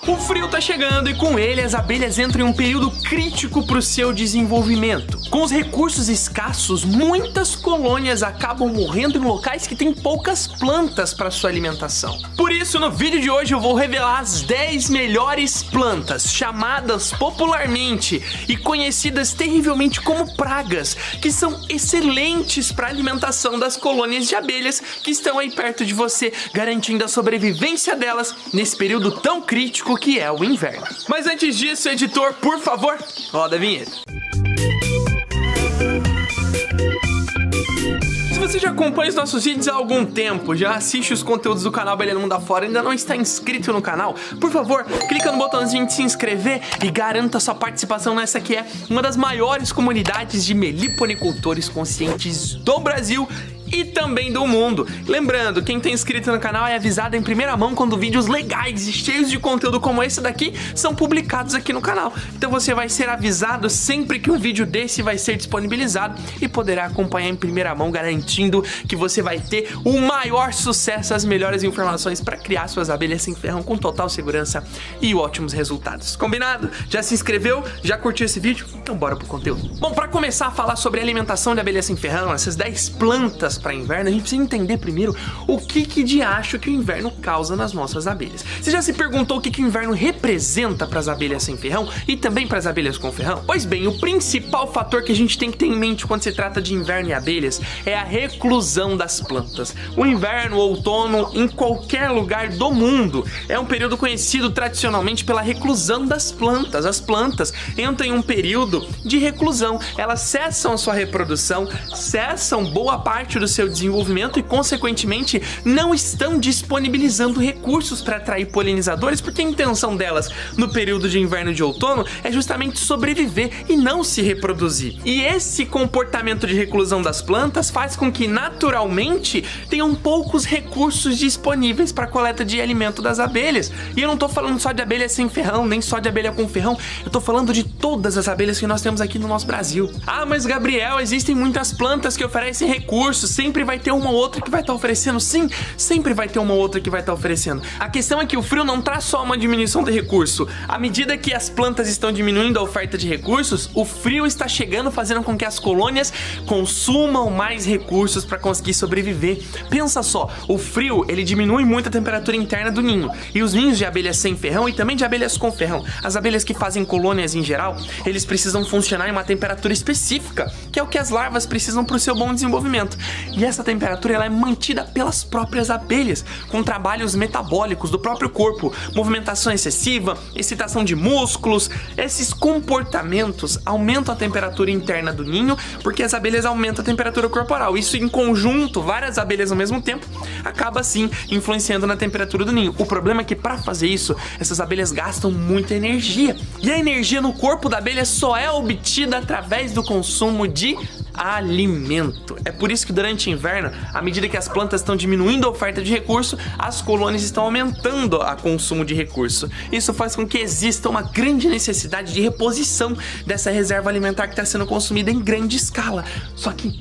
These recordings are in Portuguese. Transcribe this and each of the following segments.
O frio tá chegando e com ele as abelhas entram em um período crítico para o seu desenvolvimento. Com os recursos escassos, muitas colônias acabam morrendo em locais que têm poucas plantas para sua alimentação. Por isso, no vídeo de hoje eu vou revelar as 10 melhores plantas, chamadas popularmente e conhecidas terrivelmente como pragas, que são excelentes para a alimentação das colônias de abelhas que estão aí perto de você, garantindo a sobrevivência delas nesse período tão crítico que é o inverno. Mas antes disso, editor, por favor, roda a vinheta. Se você já acompanha os nossos vídeos há algum tempo, já assiste os conteúdos do canal Abelha no Mundo Afora e ainda não está inscrito no canal, por favor, clica no botãozinho de se inscrever e garanta sua participação nessa que é uma das maiores comunidades de meliponicultores conscientes do Brasil e também do mundo. Lembrando, quem tá inscrito no canal é avisado em primeira mão quando vídeos legais e cheios de conteúdo como esse daqui são publicados aqui no canal. Então você vai ser avisado sempre que um vídeo desse vai ser disponibilizado e poderá acompanhar em primeira mão, garantindo que você vai ter o maior sucesso, as melhores informações para criar suas abelhas sem ferrão com total segurança e ótimos resultados. Combinado? Já se inscreveu? Já curtiu esse vídeo? Então bora pro conteúdo. Bom, para começar a falar sobre a alimentação de abelhas sem ferrão, essas 10 plantas para inverno, a gente precisa entender primeiro o que de acho que o inverno causa nas nossas abelhas. Você já se perguntou o que o inverno representa para as abelhas sem ferrão e também para as abelhas com ferrão? Pois bem, o principal fator que a gente tem que ter em mente quando se trata de inverno e abelhas é a reclusão das plantas. O inverno, o outono, em qualquer lugar do mundo, é um período conhecido tradicionalmente pela reclusão das plantas. As plantas entram em um período de reclusão, elas cessam a sua reprodução, cessam boa parte do seu desenvolvimento e, consequentemente, não estão disponibilizando recursos para atrair polinizadores, porque a intenção delas no período de inverno e de outono é justamente sobreviver e não se reproduzir. E esse comportamento de reclusão das plantas faz com que, naturalmente, tenham poucos recursos disponíveis para a coleta de alimento das abelhas. E eu não estou falando só de abelha sem ferrão, nem só de abelha com ferrão, eu estou falando de todas as abelhas que nós temos aqui no nosso Brasil. Ah, mas Gabriel, existem muitas plantas que oferecem recursos, sempre vai ter uma ou outra que vai estar oferecendo. Sim, sempre vai ter uma ou outra que vai estar oferecendo. A questão é que o frio não traz só uma diminuição de recurso. À medida que as plantas estão diminuindo a oferta de recursos, o frio está chegando, fazendo com que as colônias consumam mais recursos para conseguir sobreviver. Pensa só, o frio, ele diminui muito a temperatura interna do ninho. E os ninhos de abelhas sem ferrão e também de abelhas com ferrão, as abelhas que fazem colônias em geral, eles precisam funcionar em uma temperatura específica, que é o que as larvas precisam para o seu bom desenvolvimento. E essa temperatura ela é mantida pelas próprias abelhas, com trabalhos metabólicos do próprio corpo, movimentação excessiva, excitação de músculos. Esses comportamentos aumentam a temperatura interna do ninho, porque as abelhas aumentam a temperatura corporal. Isso em conjunto, várias abelhas ao mesmo tempo, acaba assim influenciando na temperatura do ninho. O problema é que para fazer isso, essas abelhas gastam muita energia. E a energia no corpo da abelha só é obtida através do consumo de alimento. É por isso que durante o inverno, à medida que as plantas estão diminuindo a oferta de recurso, as colônias estão aumentando o consumo de recurso. Isso faz com que exista uma grande necessidade de reposição dessa reserva alimentar que está sendo consumida em grande escala. Só que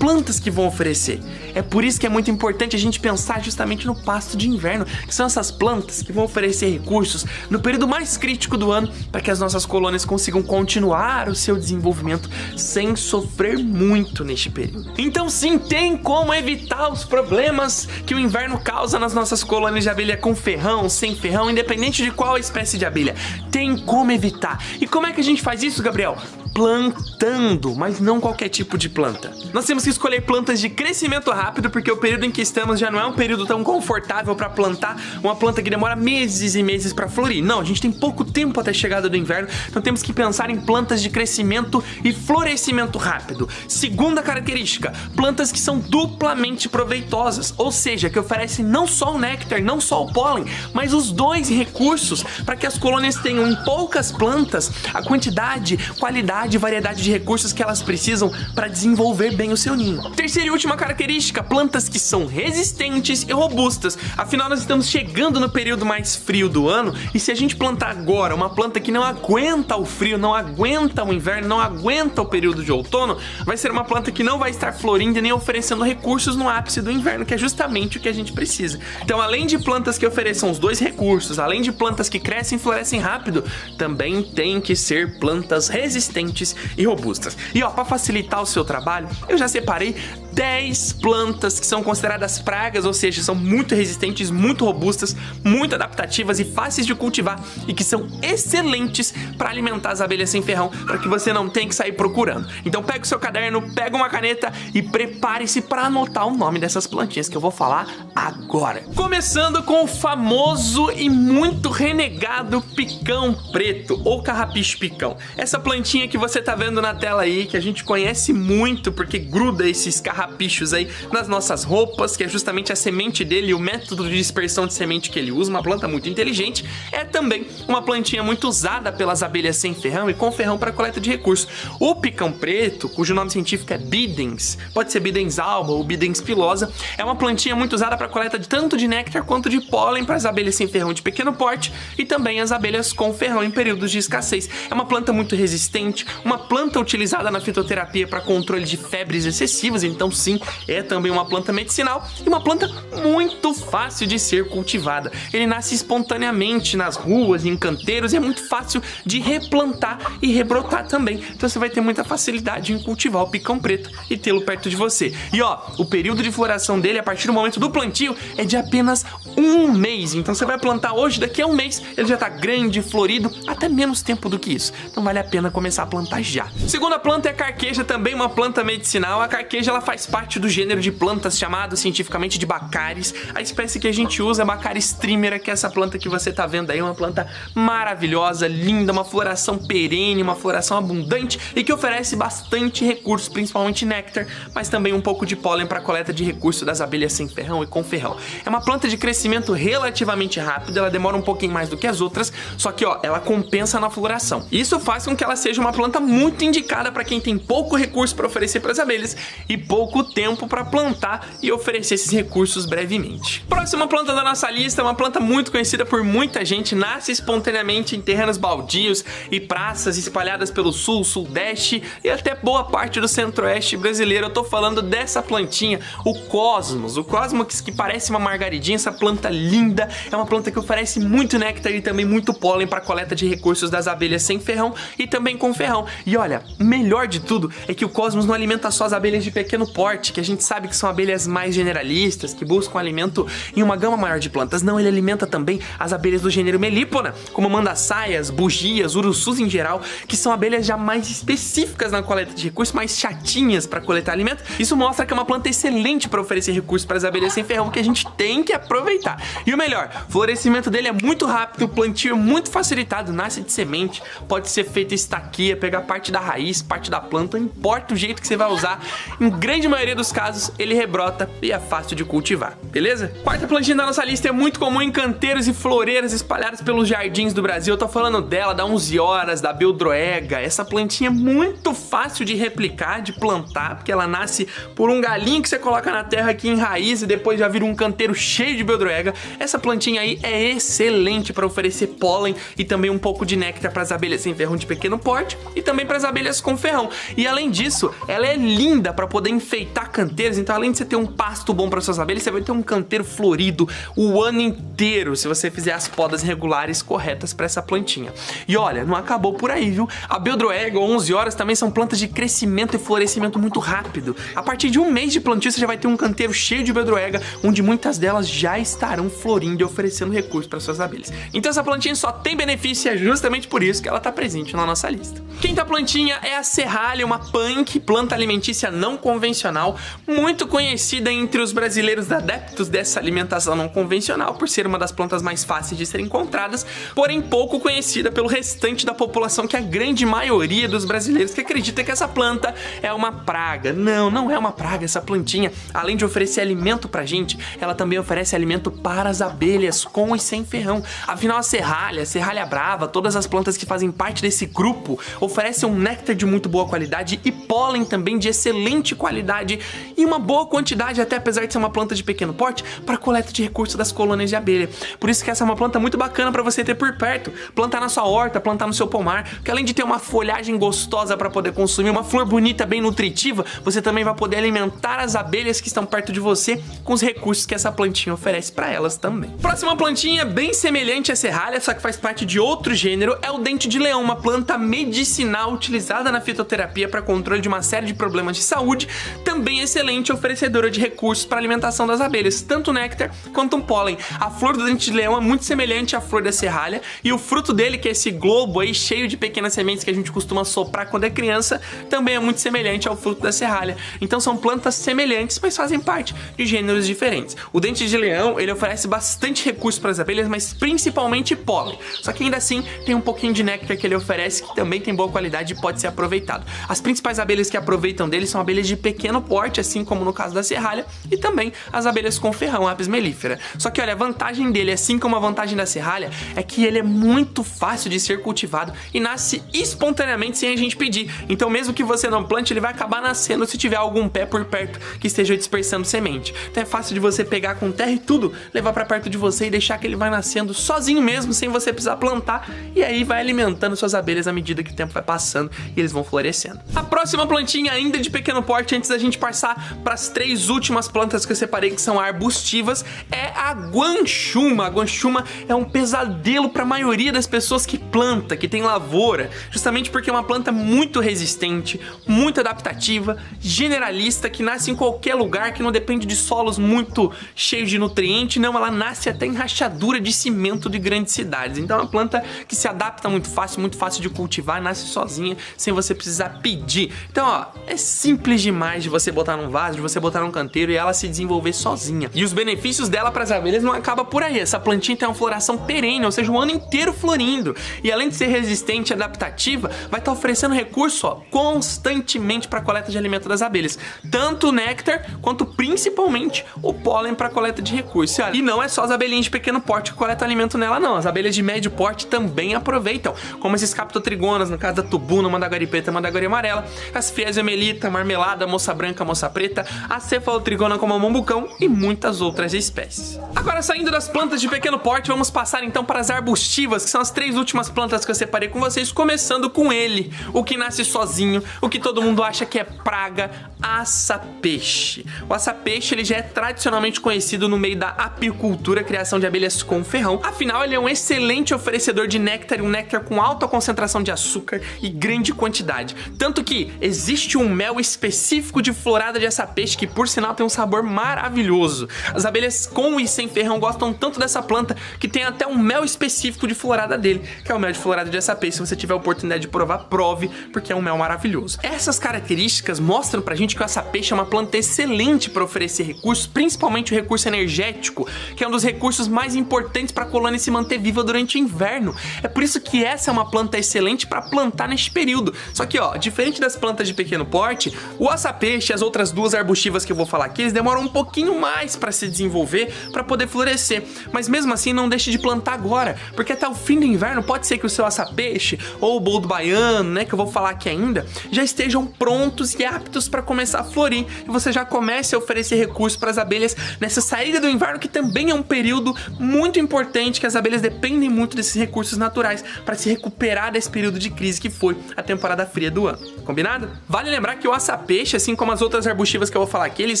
plantas que vão oferecer? É por isso que é muito importante a gente pensar justamente no pasto de inverno, que são essas plantas que vão oferecer recursos no período mais crítico do ano para que as nossas colônias consigam continuar o seu desenvolvimento sem sofrer muito neste período. Então sim, tem como evitar os problemas que o inverno causa nas nossas colônias de abelha com ferrão, sem ferrão, independente de qual espécie de abelha. Tem como evitar. E como é que a gente faz isso, Gabriel? Plantando, mas não qualquer tipo de planta. Nós temos que escolher plantas de crescimento rápido, porque o período em que estamos já não é um período tão confortável para plantar uma planta que demora meses e meses para florir. Não, a gente tem pouco tempo até a chegada do inverno, então temos que pensar em plantas de crescimento e florescimento rápido. Segunda característica, plantas que são duplamente proveitosas, ou seja, que oferecem não só o néctar, não só o pólen, mas os dois recursos para que as colônias tenham em poucas plantas a quantidade, qualidade quantidade e variedade de recursos que elas precisam para desenvolver bem o seu ninho. Terceira e última característica, plantas que são resistentes e robustas. Afinal, nós estamos chegando no período mais frio do ano e se a gente plantar agora uma planta que não aguenta o frio, não aguenta o inverno, não aguenta o período de outono, vai ser uma planta que não vai estar florindo e nem oferecendo recursos no ápice do inverno, que é justamente o que a gente precisa. Então, além de plantas que ofereçam os dois recursos, além de plantas que crescem e florescem rápido, também tem que ser plantas resistentes e robustas. E ó, para facilitar o seu trabalho, eu já separei 10 plantas que são consideradas pragas, ou seja, são muito resistentes, muito robustas, muito adaptativas e fáceis de cultivar e que são excelentes para alimentar as abelhas sem ferrão, para que você não tenha que sair procurando. Então pega o seu caderno, pega uma caneta e prepare-se para anotar o nome dessas plantinhas que eu vou falar agora. Começando com o famoso e muito renegado picão preto ou carrapicho picão. Essa plantinha que você tá vendo na tela aí, que a gente conhece muito porque gruda esses carrapichos aí nas nossas roupas, que é justamente a semente dele e o método de dispersão de semente que ele usa, uma planta muito inteligente, é também uma plantinha muito usada pelas abelhas sem ferrão e com ferrão para coleta de recursos. O picão preto, cujo nome científico é Bidens, pode ser Bidens alba ou Bidens pilosa, é uma plantinha muito usada para coleta de tanto de néctar quanto de pólen para as abelhas sem ferrão de pequeno porte e também as abelhas com ferrão em períodos de escassez. É uma planta muito resistente, uma planta utilizada na fitoterapia para controle de febres excessivas, então sim, é também uma planta medicinal e uma planta muito fácil de ser cultivada. Ele nasce espontaneamente nas ruas, em canteiros e é muito fácil de replantar e rebrotar também. Então você vai ter muita facilidade em cultivar o picão preto e tê-lo perto de você. E ó, o período de floração dele a partir do momento do plantio é de apenas um mês. Então você vai plantar hoje, daqui a um mês ele já tá grande, florido, até menos tempo do que isso. Então vale a pena começar a plantar já. Segunda planta é a carqueja, também uma planta medicinal. A carqueja ela faz parte do gênero de plantas chamado cientificamente de Baccharis. A espécie que a gente usa é Baccharis trimera, que é essa planta que você tá vendo aí, uma planta maravilhosa, linda, uma floração perene, uma floração abundante e que oferece bastante recursos, principalmente néctar, mas também um pouco de pólen para coleta de recursos das abelhas sem ferrão e com ferrão. É uma planta de crescimento relativamente rápido, ela demora um pouquinho mais do que as outras, só que ó, ela compensa na floração. Isso faz com que ela seja uma planta muito indicada para quem tem pouco recurso para oferecer para as abelhas e pouco tempo para plantar e oferecer esses recursos brevemente. Próxima planta da nossa lista é uma planta muito conhecida por muita gente, nasce espontaneamente em terrenos baldios e praças espalhadas pelo sul, sudeste e até boa parte do centro-oeste brasileiro. Eu tô falando dessa plantinha, o Cosmos. O Cosmos que parece uma margaridinha, essa planta linda, é uma planta que oferece muito néctar e também muito pólen para coleta de recursos das abelhas sem ferrão e também com ferrão. E olha, o melhor de tudo é que o Cosmos não alimenta só as abelhas de pequeno porte, que a gente sabe que são abelhas mais generalistas, que buscam alimento em uma gama maior de plantas. Não, ele alimenta também as abelhas do gênero Melipona, como mandaçaias, bugias, urussus em geral, que são abelhas já mais específicas na coleta de recursos, mais chatinhas para coletar alimento. Isso mostra que é uma planta excelente para oferecer recursos para as abelhas sem ferrão, que a gente tem que aproveitar. E o melhor, o florescimento dele é muito rápido, o plantio é muito facilitado, nasce de semente, pode ser feita estaquia, pegar parte da raiz, parte da planta, não importa o jeito que você vai usar, em grande maioria dos casos ele rebrota e é fácil de cultivar, beleza? Quarta plantinha da nossa lista é muito comum em canteiros e floreiras espalhados pelos jardins do Brasil. Eu tô falando dela, da 11 horas, da beldroega. Essa plantinha é muito fácil de replicar, de plantar, porque ela nasce por um galinho que você coloca na terra aqui em raiz e depois já vira um canteiro cheio de beldroega. Essa plantinha aí é excelente para oferecer pólen e também um pouco de néctar para as abelhas sem ferrão de pequeno porte e também para as abelhas com ferrão. E além disso, ela é linda para poder enfeitar canteiros. Então, além de você ter um pasto bom para suas abelhas, você vai ter um canteiro florido o ano inteiro, se você fizer as podas regulares corretas para essa plantinha. E olha, não acabou por aí, viu? A beldroega ou 11 horas também são plantas de crescimento e florescimento muito rápido. A partir de um mês de plantio, você já vai ter um canteiro cheio de beldroega, onde muitas delas já estarão florindo e oferecendo recursos para suas abelhas. Então essa plantinha só tem benefício e é justamente por isso que ela está presente na nossa lista. Quinta plantinha é a serralha, uma punk, planta alimentícia não convencional convencional, muito conhecida entre os brasileiros adeptos dessa alimentação não convencional, por ser uma das plantas mais fáceis de serem encontradas, porém pouco conhecida pelo restante da população, que é a grande maioria dos brasileiros que acredita que essa planta é uma praga. Não, não é uma praga. Essa plantinha, além de oferecer alimento pra gente, ela também oferece alimento para as abelhas, com e sem ferrão. Afinal, a serralha brava, todas as plantas que fazem parte desse grupo oferecem um néctar de muito boa qualidade e pólen também de excelente qualidade e uma boa quantidade, até apesar de ser uma planta de pequeno porte, para coleta de recursos das colônias de abelha. Por isso que essa é uma planta muito bacana para você ter por perto, plantar na sua horta, plantar no seu pomar, que além de ter uma folhagem gostosa para poder consumir, uma flor bonita, bem nutritiva, você também vai poder alimentar as abelhas que estão perto de você com os recursos que essa plantinha oferece para elas também. Próxima plantinha, bem semelhante à serralha, só que faz parte de outro gênero, é o dente de leão, uma planta medicinal utilizada na fitoterapia para controle de uma série de problemas de saúde, também excelente oferecedora de recursos para alimentação das abelhas, tanto néctar quanto um pólen. A flor do dente de leão é muito semelhante à flor da serralha e o fruto dele, que é esse globo aí cheio de pequenas sementes que a gente costuma soprar quando é criança, também é muito semelhante ao fruto da serralha. Então são plantas semelhantes, mas fazem parte de gêneros diferentes. O dente de leão, ele oferece bastante recursos para as abelhas, mas principalmente pólen. Só que ainda assim tem um pouquinho de néctar que ele oferece, que também tem boa qualidade e pode ser aproveitado. As principais abelhas que aproveitam dele são abelhas de pequeno porte, assim como no caso da serralha, e também as abelhas com ferrão, Apis mellifera. Só que olha, a vantagem dele, assim como a vantagem da serralha, é que ele é muito fácil de ser cultivado e nasce espontaneamente sem a gente pedir. Então mesmo que você não plante, ele vai acabar nascendo se tiver algum pé por perto que esteja dispersando semente. Então é fácil de você pegar com terra e tudo, levar para perto de você e deixar que ele vai nascendo sozinho mesmo, sem você precisar plantar, e aí vai alimentando suas abelhas à medida que o tempo vai passando e eles vão florescendo. A próxima plantinha, ainda de pequeno porte, antes da gente passar para as 3 últimas plantas que eu separei que são arbustivas, é a guanchuma. A guanchuma é um pesadelo para a maioria das pessoas que planta, que tem lavoura, justamente porque é uma planta muito resistente, muito adaptativa, generalista, que nasce em qualquer lugar, que não depende de solos muito cheios de nutrientes. Não, ela nasce até em rachadura de cimento de grandes cidades. Então é uma planta que se adapta muito fácil de cultivar, nasce sozinha, sem você precisar pedir. Então, ó, é simples demais de você botar num vaso, de você botar num canteiro e ela se desenvolver sozinha. E os benefícios dela para as abelhas não acabam por aí. Essa plantinha tem uma floração perene, ou seja, o ano inteiro florindo. E além de ser resistente e adaptativa, vai estar oferecendo recurso, ó, constantemente para a coleta de alimento das abelhas. Tanto o néctar, quanto principalmente o pólen para coleta de recursos. E não é só as abelhinhas de pequeno porte que coletam alimento nela, não. As abelhas de médio porte também aproveitam, como esses captotrigonas, no caso da tubuna, mandaguari preta, mandaguari amarela, as fiesiomelita, marmelada, moça branca, moça preta, a cefalotrigona como a mambucão e muitas outras espécies. Agora, saindo das plantas de pequeno porte, vamos passar então para as arbustivas, que são as 3 últimas plantas que eu separei com vocês, começando com ele, o que nasce sozinho, o que todo mundo acha que é praga, aça-peixe. O aça-peixe, ele já é tradicionalmente conhecido no meio da apicultura, criação de abelhas com ferrão. Afinal, ele é um excelente oferecedor de néctar, um néctar com alta concentração de açúcar e grande quantidade. Tanto que existe um mel específico de florada de aça-peixe que, por sinal, tem um sabor maravilhoso. As abelhas com e sem ferrão gostam tanto dessa planta que tem até um mel específico de florada dele, que é o mel de florada de aça-peixe. Se você tiver a oportunidade de provar, prove, porque é um mel maravilhoso. Essas características mostram pra gente que o aça-peixe é uma planta excelente para oferecer recursos, principalmente o recurso energético, que é um dos recursos mais importantes para a colônia se manter viva durante o inverno. É por isso que essa é uma planta excelente para plantar neste período. Só que, ó, diferente das plantas de pequeno porte, o aça-peixe e as outras 2 arbustivas que eu vou falar aqui, eles demoram um pouquinho mais para se desenvolver, para poder florescer. Mas mesmo assim, não deixe de plantar agora, porque até o fim do inverno pode ser que o seu aça-peixe ou o boldo baiano, né, que eu vou falar aqui ainda, já estejam prontos e aptos para começar a florir, e você já comece a oferecer recursos para as abelhas nessa saída do inverno, que também é um período muito importante, que as abelhas dependem muito desses recursos naturais para se recuperar desse período de crise que foi a temporada fria do ano. Combinado? Vale lembrar que o aça-peixe, assim como as outras arbustivas que eu vou falar aqui, eles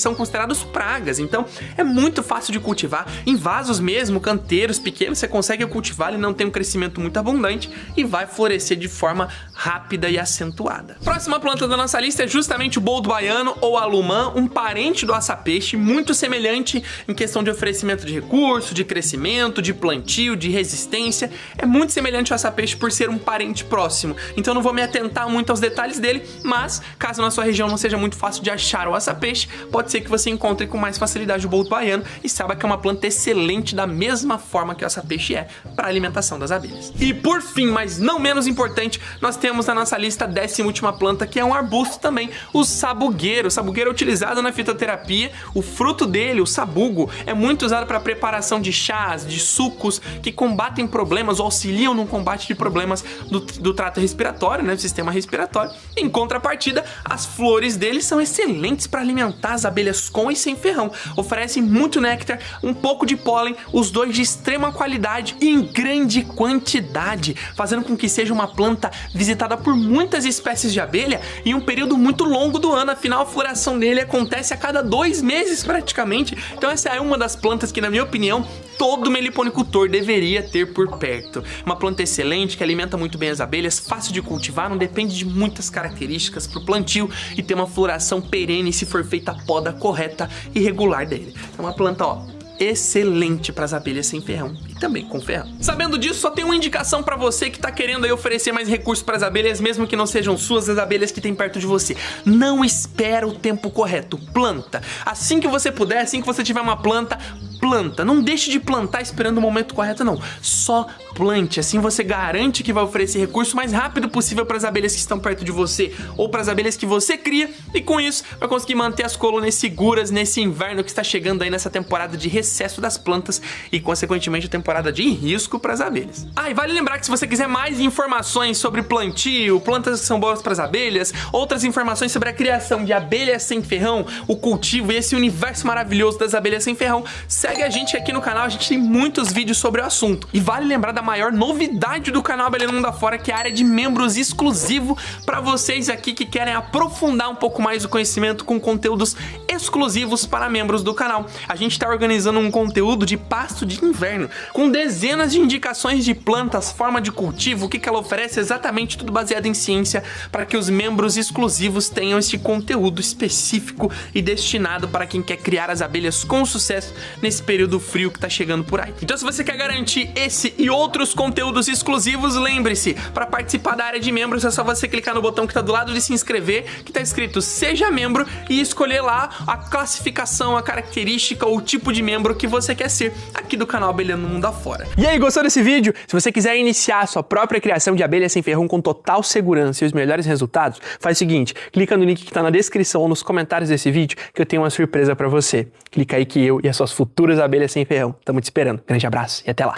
são considerados pragas, então é muito fácil de cultivar. Em vasos mesmo, canteiros pequenos, você consegue cultivar, ele não tem um crescimento muito abundante e vai florescer de forma rápida e acentuada. Próxima planta da nossa lista é justamente o boldo baiano ou alumã, um parente do aça-peixe, muito semelhante em questão de oferecimento de recurso, de crescimento, de plantio, de resistência. É muito semelhante ao aça-peixe por ser um parente próximo, então não vou me atentar muito aos detalhes dele, mas caso na sua região não seja muito fácil fácil de achar o aça-peixe, pode ser que você encontre com mais facilidade o boldo baiano e saiba que é uma planta excelente da mesma forma que o aça-peixe é para a alimentação das abelhas. E por fim, mas não menos importante, nós temos na nossa lista a 10ª planta, que é um arbusto também, o sabugueiro. O sabugueiro é utilizado na fitoterapia, o fruto dele, o sabugo, é muito usado para preparação de chás, de sucos que combatem problemas ou auxiliam no combate de problemas do trato respiratório, né, do sistema respiratório. Em contrapartida, as flores dele são excelentes para alimentar as abelhas com e sem ferrão. Oferecem muito néctar, um pouco de pólen, os dois de extrema qualidade e em grande quantidade, fazendo com que seja uma planta visitada por muitas espécies de abelha em um período muito longo do ano. Afinal, a floração dele acontece a cada 2 meses praticamente. Então essa é uma das plantas que, na minha opinião, todo meliponicultor deveria ter por perto. Uma planta excelente que alimenta muito bem as abelhas, fácil de cultivar, não depende de muitas características para o plantio e tem uma floração perene se for feita a poda correta e regular dele. É uma planta, excelente para as abelhas sem ferrão e também com ferrão. Sabendo disso, só tem uma indicação para você que tá querendo aí oferecer mais recursos para as abelhas, mesmo que não sejam suas, as abelhas que tem perto de você. Não espera o tempo correto, planta. Assim que você puder, assim que você tiver uma planta, planta. Não deixe de plantar esperando o momento correto, não. Só plante. Assim você garante que vai oferecer recurso o mais rápido possível para as abelhas que estão perto de você ou para as abelhas que você cria, e com isso vai conseguir manter as colônias seguras nesse inverno que está chegando aí, nessa temporada de recesso das plantas e consequentemente a temporada de risco para as abelhas. E vale lembrar que se você quiser mais informações sobre plantio, plantas que são boas para as abelhas, outras informações sobre a criação de abelhas sem ferrão, o cultivo e esse universo maravilhoso das abelhas sem ferrão, segue a gente aqui no canal, a gente tem muitos vídeos sobre o assunto. E vale lembrar da maior novidade do canal Abelha no Mundo Afora, que é a área de membros exclusivo para vocês aqui que querem aprofundar um pouco mais o conhecimento com conteúdos exclusivos para membros do canal. A gente está organizando um conteúdo de pasto de inverno, com dezenas de indicações de plantas, forma de cultivo, o que ela oferece, exatamente tudo baseado em ciência, para que os membros exclusivos tenham esse conteúdo específico e destinado para quem quer criar as abelhas com sucesso nesse período frio que tá chegando por aí. Então, se você quer garantir esse e outros conteúdos exclusivos, lembre-se, para participar da área de membros é só você clicar no botão que tá do lado de se inscrever, que tá escrito Seja Membro, e escolher lá a classificação, a característica ou o tipo de membro que você quer ser aqui do canal Abelha no Mundo Afora. E aí, gostou desse vídeo? Se você quiser iniciar a sua própria criação de abelhas sem ferrão com total segurança e os melhores resultados, faz o seguinte, clica no link que tá na descrição ou nos comentários desse vídeo que eu tenho uma surpresa para você. Clica aí que eu e as suas futuras abelhas sem ferrão estamos te esperando. Grande abraço e até lá!